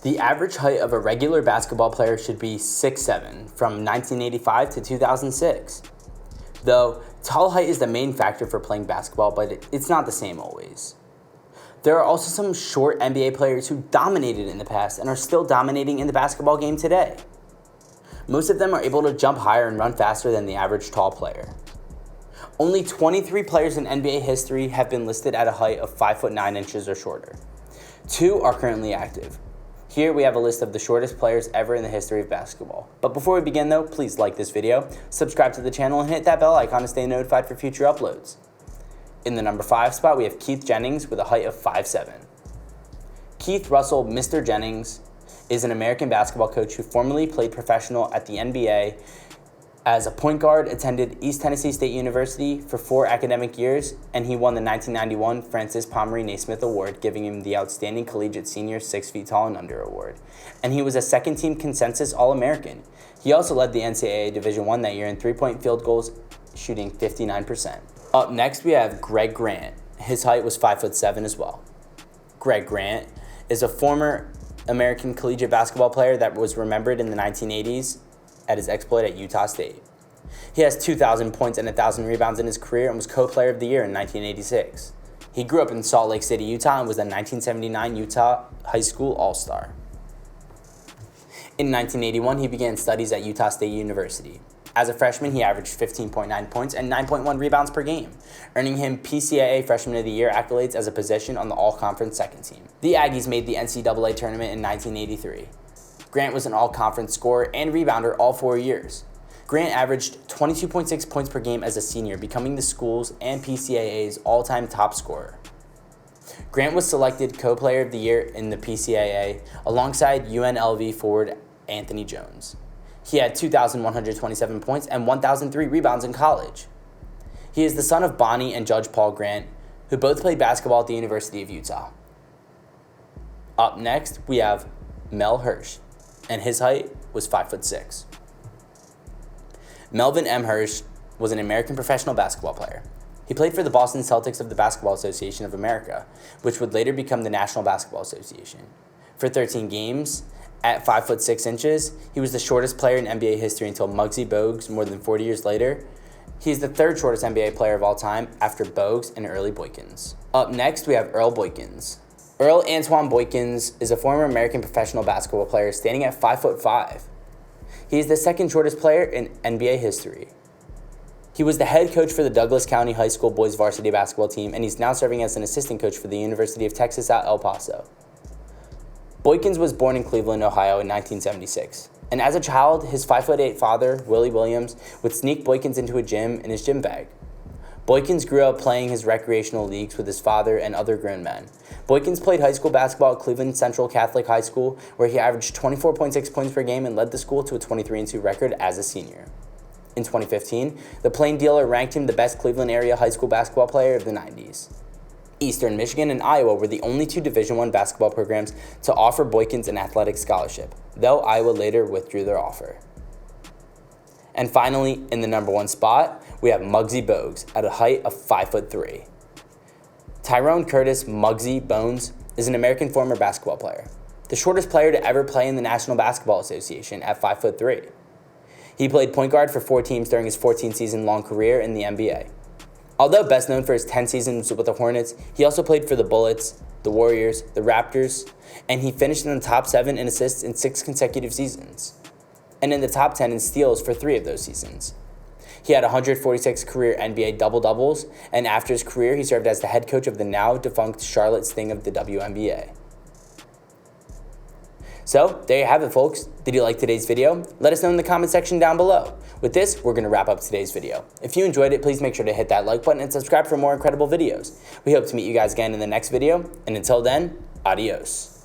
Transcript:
The average height of a regular basketball player should be 6'7" from 1985 to 2006. Though, tall height is the main factor for playing basketball, but it's not the same always. There are also some short NBA players who dominated in the past and are still dominating in the basketball game today. Most of them are able to jump higher and run faster than the average tall player. Only 23 players in NBA history have been listed at a height of 5'9" or shorter. 2 are currently active. Here we have a list of the shortest players ever in the history of basketball. But before we begin though, please like this video, subscribe to the channel, and hit that bell icon to stay notified for future uploads. In the number 5 spot, we have Keith Jennings with a height of 5'7". Keith Russell, Mr. Jennings, is an American basketball coach who formerly played professional at the NBA as a point guard, attended East Tennessee State University for 4 academic years, and he won the 1991 Francis Pomeroy Naismith Award, giving him the Outstanding Collegiate Senior 6 feet tall and under award. And he was a second-team consensus All-American. He also led the NCAA Division I that year in three-point field goals, shooting 59%. Up next, we have Greg Grant. His height was 5'7" as well. Greg Grant is a former American collegiate basketball player that was remembered in the 1980s at his exploit at Utah State. He has 2,000 points and 1,000 rebounds in his career and was co-player of the year in 1986. He grew up in Salt Lake City, Utah, and was a 1979 Utah High School All-Star. In 1981, he began studies at Utah State University. As a freshman, he averaged 15.9 points and 9.1 rebounds per game, earning him PCAA Freshman of the Year accolades as a position on the All-Conference second team. The Aggies made the NCAA tournament in 1983. Grant was an all-conference scorer and rebounder all 4 years. Grant averaged 22.6 points per game as a senior, becoming the school's and PCAA's all-time top scorer. Grant was selected co-player of the year in the PCAA alongside UNLV forward Anthony Jones. He had 2,127 points and 1,003 rebounds in college. He is the son of Bonnie and Judge Paul Grant, who both played basketball at the University of Utah. Up next, we have Mel Hirsch, and his height was 5'6". Melvin M. Hirsch was an American professional basketball player. He played for the Boston Celtics of the Basketball Association of America, which would later become the National Basketball Association. For 13 games, at 5'6", he was the shortest player in NBA history until Muggsy Bogues more than 40 years later. He is the 3rd shortest NBA player of all time after Bogues and Earl Boykins. Up next, we have Earl Boykins. Earl Antoine Boykins is a former American professional basketball player standing at 5'5". He is the 2nd shortest player in NBA history. He was the head coach for the Douglas County High School boys varsity basketball team, and he's now serving as an assistant coach for the University of Texas at El Paso. Boykins was born in Cleveland, Ohio in 1976, and as a child, his 5'8" father, Willie Williams, would sneak Boykins into a gym in his gym bag. Boykins grew up playing his recreational leagues with his father and other grown men. Boykins played high school basketball at Cleveland Central Catholic High School, where he averaged 24.6 points per game and led the school to a 23-2 record as a senior. In 2015, the Plain Dealer ranked him the best Cleveland area high school basketball player of the 90s. Eastern Michigan and Iowa were the only 2 Division I basketball programs to offer Boykins an athletic scholarship, though Iowa later withdrew their offer. And finally, in the number 1 spot, we have Muggsy Bogues at a height of 5'3". Tyrone Curtis Muggsy Bones is an American former basketball player, the shortest player to ever play in the National Basketball Association at 5'3". He played point guard for 4 teams during his 14-season-long career in the NBA. Although best known for his 10 seasons with the Hornets, he also played for the Bullets, the Warriors, the Raptors, and he finished in the top 7 in assists in 6 consecutive seasons, and in the top 10 in steals for 3 of those seasons. He had 146 career NBA double-doubles, and after his career, he served as the head coach of the now-defunct Charlotte Sting of the WNBA. So, there you have it, folks. Did you like today's video? Let us know in the comment section down below. With this, we're going to wrap up today's video. If you enjoyed it, please make sure to hit that like button and subscribe for more incredible videos. We hope to meet you guys again in the next video, and until then, adios.